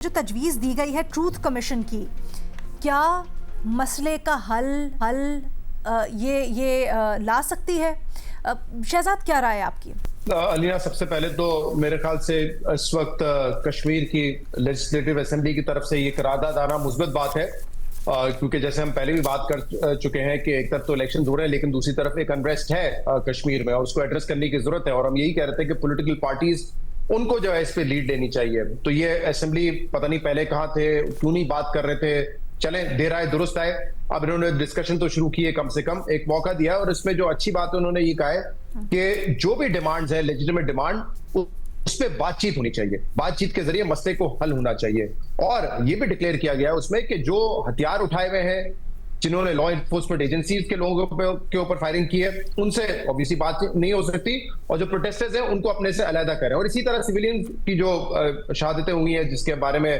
جو تجویز دی گئی ہے ٹروتھ کمیشن کی، کیا مسئلے کا حل یہ لا سکتی ہے؟ شہزاد کیا رائے آپ کی؟ علینا، سب سے پہلے تو میرے خیال سے اس وقت کشمیر کی لیجسلیٹو اسمبلی کی طرف سے یہ قرارداد آنا مثبت بات ہے، کیونکہ جیسے ہم پہلے بھی بات کر چکے ہیں کہ ایک طرف تو الیکشن ہو رہے ہیں لیکن دوسری طرف ایک انریسٹ ہے کشمیر میں اور اس کو ایڈریس کرنے کی ضرورت ہے، اور ہم یہی کہہ رہے تھے کہ پولیٹیکل پارٹیز ان کو جو ہے اس پہ لیڈ لینی چاہیے۔ تو یہ اسمبلی پتہ نہیں پہلے کہاں تھے، کیوں نہیں بات کر رہے تھے، چلیں دیر آئے درست آئے، اب انہوں نے ڈسکشن تو شروع کی ہے، کم سے کم ایک موقع دیا، اور اس میں جو اچھی بات انہوں نے یہ کہا ہے کہ جو بھی ڈیمانڈز ہیں لیجیٹیمیٹ ڈیمانڈ، اس پہ بات چیت ہونی چاہیے، بات چیت کے ذریعے مسئلے کو حل ہونا چاہیے، اور یہ بھی ڈکلیئر کیا گیا ہے اس میں کہ جو ہتھیار اٹھائے ہوئے ہیں، جنہوں نے لا انفورسمنٹ ایجنسیز کے لوگوں کے اوپر فائرنگ کی ہے، ان سے obviously بات نہیں ہو سکتی، اور جو پروٹیسٹرز ہیں ان کو اپنے سے علیحدہ کریں۔ اور اسی طرح سویلین کی جو شہادتیں ہوئی ہیں، جس کے بارے میں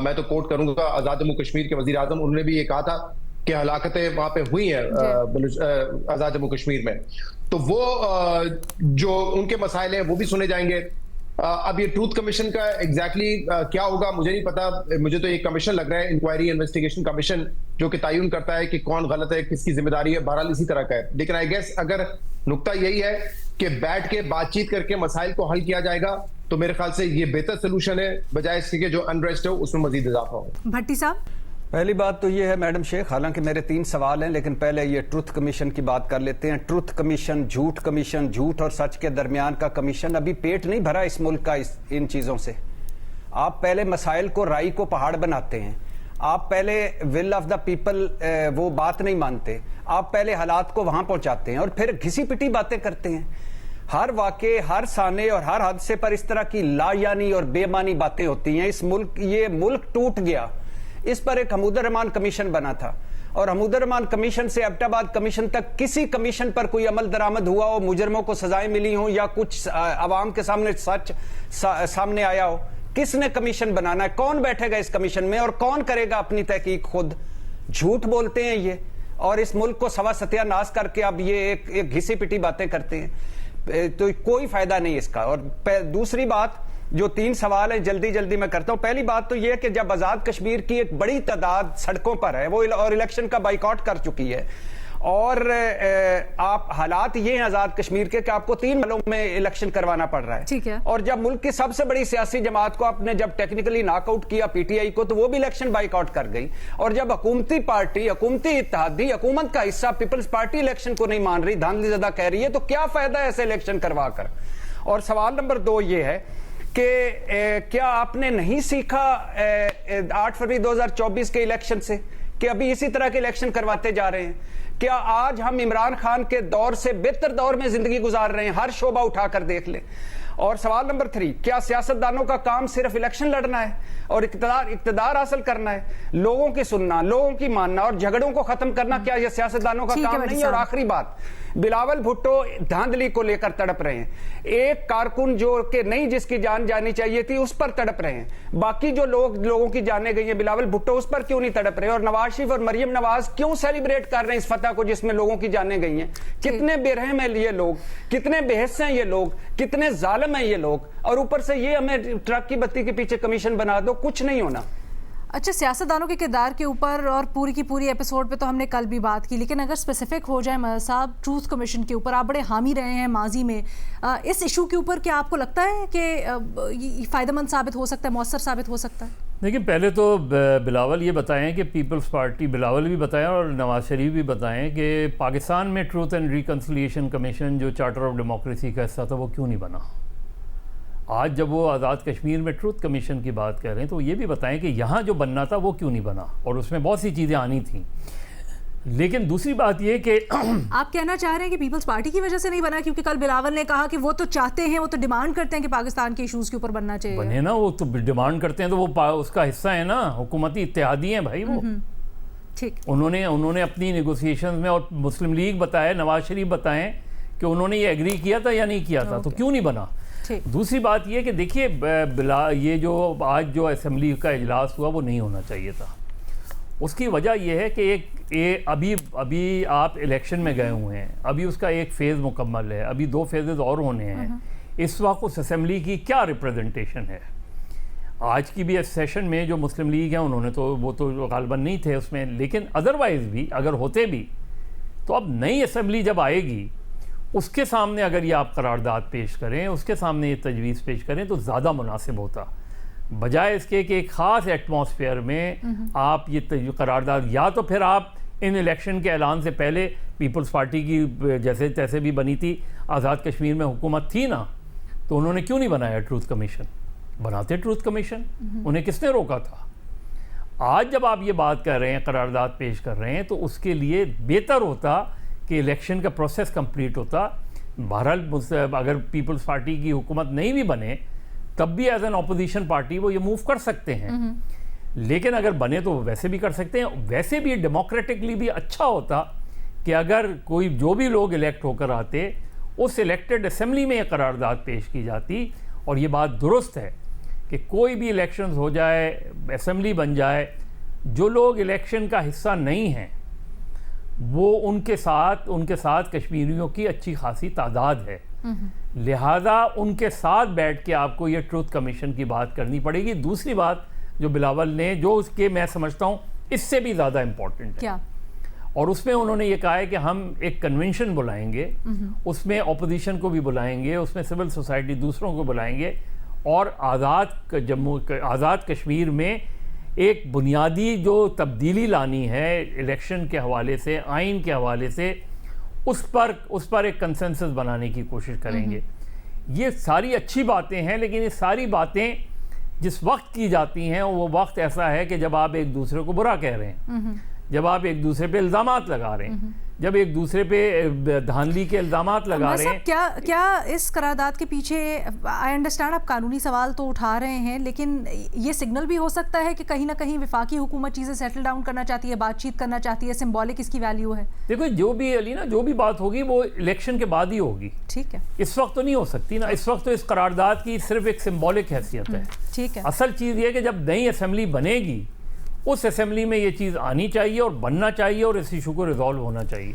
میں تو کوٹ کروں گا آزاد جموں کشمیر کے وزیر اعظم، انہوں نے بھی یہ کہا تھا کہ ہلاکتیں وہاں پہ ہوئی ہیں آزاد جموں کشمیر میں، تو وہ جو ان کے مسائل ہیں وہ بھی سنے جائیں گے۔ اب یہ ٹروتھ کمیشن کا ایگزیکٹلی کیا ہوگا مجھے نہیں پتا، مجھے تو یہ کمیشن لگ رہا ہے، انکوائری انویسٹیگیشن کمیشن، جو کہ تعین کرتا ہے کہ کون غلط ہے، کس کی ذمہ داری ہے، بہرحال اسی طرح کا ہے۔ لیکن آئی گیس اگر نقطہ یہی ہے کہ بیٹھ کے بات چیت کر کے مسائل کو حل کیا جائے گا تو میرے خیال سے یہ بہتر سلوشن ہے، بجائے اس کے جو انریسٹ ہو اس میں مزید اضافہ ہو۔ بھٹی صاحب، پہلی بات تو یہ ہے میڈم شیخ، حالانکہ میرے 3 سوال ہیں لیکن پہلے یہ ٹروتھ کمیشن کی بات کر لیتے ہیں۔ ٹروتھ کمیشن، جھوٹ اور سچ کے درمیان کا کمیشن، ابھی پیٹ نہیں بھرا اس ملک کا ان چیزوں سے۔ آپ پہلے مسائل کو، رائی کو پہاڑ بناتے ہیں، آپ پہلے ول آف دا پیپل وہ بات نہیں مانتے، آپ پہلے حالات کو وہاں پہنچاتے ہیں اور پھر گھسی پٹی باتیں کرتے ہیں۔ ہر واقعے، ہر سانے اور ہر حادثے پر اس طرح کی لا یعنی اور بے معنی باتیں ہوتی ہیں۔ یہ ملک ٹوٹ گیا، اس پر ایک حمود الرحمان کمیشن بنا تھا، اور حمود الرحمان کمیشن سے ایبٹ آباد کمیشن تک کسی کمیشن پر کوئی عمل درآمد ہوا ہو، مجرموں کو سزائیں ملی ہوں یا کچھ عوام کے سامنے سچ سامنے آیا ہو؟ کس نے کمیشن بنانا ہے؟ کون بیٹھے گا اس کمیشن میں اور کون کرے گا اپنی تحقیق خود؟ جھوٹ بولتے ہیں یہ، اور اس ملک کو سوا ستیہ ناس کر کے اب یہ ایک گھسی پٹی باتیں کرتے ہیں، تو کوئی فائدہ نہیں اس کا۔ اور دوسری بات، جو 3 سوال ہیں جلدی میں کرتا ہوں۔ پہلی بات تو یہ کہ جب آزاد کشمیر کی ایک بڑی تعداد سڑکوں پر ہے، وہ اور الیکشن کا بائیکاٹ کر چکی ہے، اور آپ حالات یہ ہیں آزاد کشمیر کے کہ آپ کو 3 محلوں میں الیکشن کروانا پڑ رہا ہے، ٹھیک ہے، اور جب ملک کی سب سے بڑی سیاسی جماعت کو آپ نے جب ٹیکنیکلی ناک آؤٹ کیا، پی ٹی آئی کو، تو وہ بھی الیکشن بائیکاٹ کر گئی، اور جب حکومتی پارٹی، حکومتی اتحادی، حکومت کا حصہ پیپلز پارٹی الیکشن کو نہیں مان رہی، دھاندلی زدہ کہہ رہی ہے، تو کیا فائدہ ہے ایسے الیکشن کروا کر؟ اور سوال نمبر 2 یہ ہے کہ کیا آپ نے نہیں سیکھا 8 فروری 2024 کے الیکشن سے کہ ابھی اسی طرح کے الیکشن کرواتے جا رہے ہیں؟ کیا آج ہم عمران خان کے دور سے بہتر دور میں زندگی گزار رہے ہیں؟ ہر شعبہ اٹھا کر دیکھ لیں۔ اور سوال نمبر 3، کیا سیاستدانوں کا کام صرف الیکشن لڑنا ہے اور اقتدار حاصل کرنا ہے؟ لوگوں کی سننا، لوگوں کی ماننا اور جھگڑوں کو ختم کرنا کیا یہ سیاستدانوں کا کام نہیں ہے؟ اور آخری بات، بلاول بھٹو دھاندلی کو لے کر تڑپ رہے ہیں، ایک کارکن جو کہ نہیں جس کی جان جانی چاہیے تھی اس پر تڑپ رہے ہیں، باقی جو لوگوں کی جانیں گئی ہیں، بلاول بھٹو اس پر کیوں نہیں تڑپ رہے؟ اور نواز شریف اور مریم نواز کیوں سیلیبریٹ کر رہے ہیں اس فتح کو جس میں لوگوں کی جانیں گئی ہیں؟ کتنے بے رحم ہیں یہ لوگ، کتنے بے حس ہیں یہ لوگ، کتنے ظالم ہیں یہ لوگ، اور اوپر سے یہ ہمیں ٹرک کی بتی کے پیچھے کمیشن بنا دو، کچھ نہیں ہونا۔ اچھا، سیاستدانوں کے کردار کے اوپر اور پوری کی پوری ایپیسوڈ پہ تو ہم نے کل بھی بات کی، لیکن اگر اسپیسیفک ہو جائے مدد صاحب، ٹروتھ کمیشن کے اوپر آپ بڑے حامی رہے ہیں ماضی میں، اس ایشو کے اوپر کیا آپ کو لگتا ہے کہ فائدہ مند ثابت ہو سکتا ہے، مؤثر ثابت ہو سکتا ہے؟ دیکھیں، پہلے تو بلاول یہ بتائیں کہ پیپلز پارٹی، بلاول بھی بتائیں اور نواز شریف بھی بتائیں کہ پاکستان میں ٹروتھ اینڈ ریکنسیلیشن کمیشن جو چارٹر آف ڈیموکریسی کا حصہ تھا وہ کیوں نہیں بنا؟ آج جب وہ آزاد کشمیر میں ٹروتھ کمیشن کی بات کر رہے ہیں تو یہ بھی بتائیں کہ یہاں جو بننا تھا وہ کیوں نہیں بنا، اور اس میں بہت سی چیزیں آنی تھیں۔ لیکن دوسری بات یہ کہ آپ کہنا چاہ رہے ہیں کہ پیپلز پارٹی کی وجہ سے نہیں بنا، کیونکہ کل بلاول نے کہا کہ وہ تو چاہتے ہیں، وہ تو ڈیمانڈ کرتے ہیں کہ پاکستان کے ایشوز کے اوپر بننا چاہیے۔ بنے نا، وہ تو ڈیمانڈ کرتے ہیں تو وہ اس کا حصہ ہے نا، حکومتی اتحادی ہیں بھائی وہ۔ ٹھیک، انہوں نے اپنی نیگوسیشنز میں، اور مسلم لیگ بتائے، نواز شریف بتائیں کہ انہوں نے یہ ایگری کیا تھا یا نہیں کیا تھا، تو کیوں نہیں بنا؟ دوسری بات یہ کہ دیکھیے، یہ جو آج جو اسمبلی کا اجلاس ہوا وہ نہیں ہونا چاہیے تھا۔ اس کی وجہ یہ ہے کہ ابھی آپ الیکشن میں گئے ہوئے ہیں، ابھی اس کا ایک فیز مکمل ہے، ابھی 2 فیزز اور ہونے ہیں۔ اس وقت اس اسمبلی کی کیا ریپریزنٹیشن ہے؟ آج کی بھی سیشن میں جو مسلم لیگ ہیں انہوں نے تو وہ تو غالباً نہیں تھے اس میں، لیکن ادروائز بھی اگر ہوتے بھی تو اب نئی اسمبلی جب آئے گی اس کے سامنے اگر یہ آپ قرارداد پیش کریں، اس کے سامنے یہ تجویز پیش کریں تو زیادہ مناسب ہوتا، بجائے اس کے کہ ایک خاص ایٹماسفیئر میں آپ یہ قرارداد، یا تو پھر آپ ان الیکشن کے اعلان سے پہلے پیپلز پارٹی کی جیسے تیسے بھی بنی تھی، آزاد کشمیر میں حکومت تھی نا، تو انہوں نے کیوں نہیں بنایا ٹروتھ کمیشن؟ بناتے ٹروتھ کمیشن، انہیں کس نے روکا تھا؟ آج جب آپ یہ بات کر رہے ہیں، قرارداد پیش کر رہے ہیں، تو اس کے لیے بہتر ہوتا کہ الیکشن کا پروسیس کمپلیٹ ہوتا۔ بہرحال اگر پیپلز پارٹی کی حکومت نہیں بھی بنے تب بھی ایز این اپوزیشن پارٹی وہ یہ موو کر سکتے ہیں، لیکن اگر بنے تو وہ ویسے بھی کر سکتے ہیں۔ ویسے بھی ڈیموکریٹکلی بھی اچھا ہوتا کہ اگر کوئی جو بھی لوگ الیکٹ ہو کر آتے اس الیکٹڈ اسمبلی میں یہ قرارداد پیش کی جاتی، اور یہ بات درست ہے کہ کوئی بھی الیکشنز ہو جائے، اسمبلی بن جائے، جو لوگ الیکشن کا حصہ نہیں ہیں وہ ان کے ساتھ کشمیریوں کی اچھی خاصی تعداد ہے، لہذا ان کے ساتھ بیٹھ کے آپ کو یہ ٹروتھ کمیشن کی بات کرنی پڑے گی۔ دوسری بات جو بلاول نے، جو اس کے میں سمجھتا ہوں اس سے بھی زیادہ امپورٹنٹ ہے، کیا؟ اور اس میں انہوں نے یہ کہا ہے کہ ہم ایک کنونشن بلائیں گے، اس میں اپوزیشن کو بھی بلائیں گے، اس میں سول سوسائٹی دوسروں کو بلائیں گے، اور آزاد کشمیر میں ایک بنیادی جو تبدیلی لانی ہے الیکشن کے حوالے سے، آئین کے حوالے سے، اس پر ایک کنسنسس بنانے کی کوشش کریں گے۔ یہ ساری اچھی باتیں ہیں، لیکن یہ ساری باتیں جس وقت کی جاتی ہیں وہ وقت ایسا ہے کہ جب آپ ایک دوسرے کو برا کہہ رہے ہیں، جب آپ ایک دوسرے پہ الزامات لگا رہے ہیں، جب ایک دوسرے پہ دھاندلی کے الزامات لگا رہے ہیں۔ کیا اس قرارداد کے پیچھے، آئی انڈرسٹینڈ آپ قانونی سوال تو اٹھا رہے ہیں، لیکن یہ سگنل بھی ہو سکتا ہے کہ کہیں نہ کہیں وفاقی حکومت چیزیں سیٹل ڈاؤن کرنا چاہتی ہے، بات چیت کرنا چاہتی ہے، سمبولک اس کی ویلیو ہے؟ دیکھو جو بھی علی نا، جو بھی بات ہوگی وہ الیکشن کے بعد ہی ہوگی، ٹھیک ہے، اس وقت تو نہیں ہو سکتی نا۔ اس وقت تو اس قرارداد کی صرف ایک سمبولک حیثیت ہے، ٹھیک ہے۔ اصل چیز یہ ہے کہ جب نئی اسمبلی بنے گی اس اسمبلی میں یہ چیز آنی چاہیے اور بننا چاہیے اور اس ایشو کو ریزالو ہونا چاہیے۔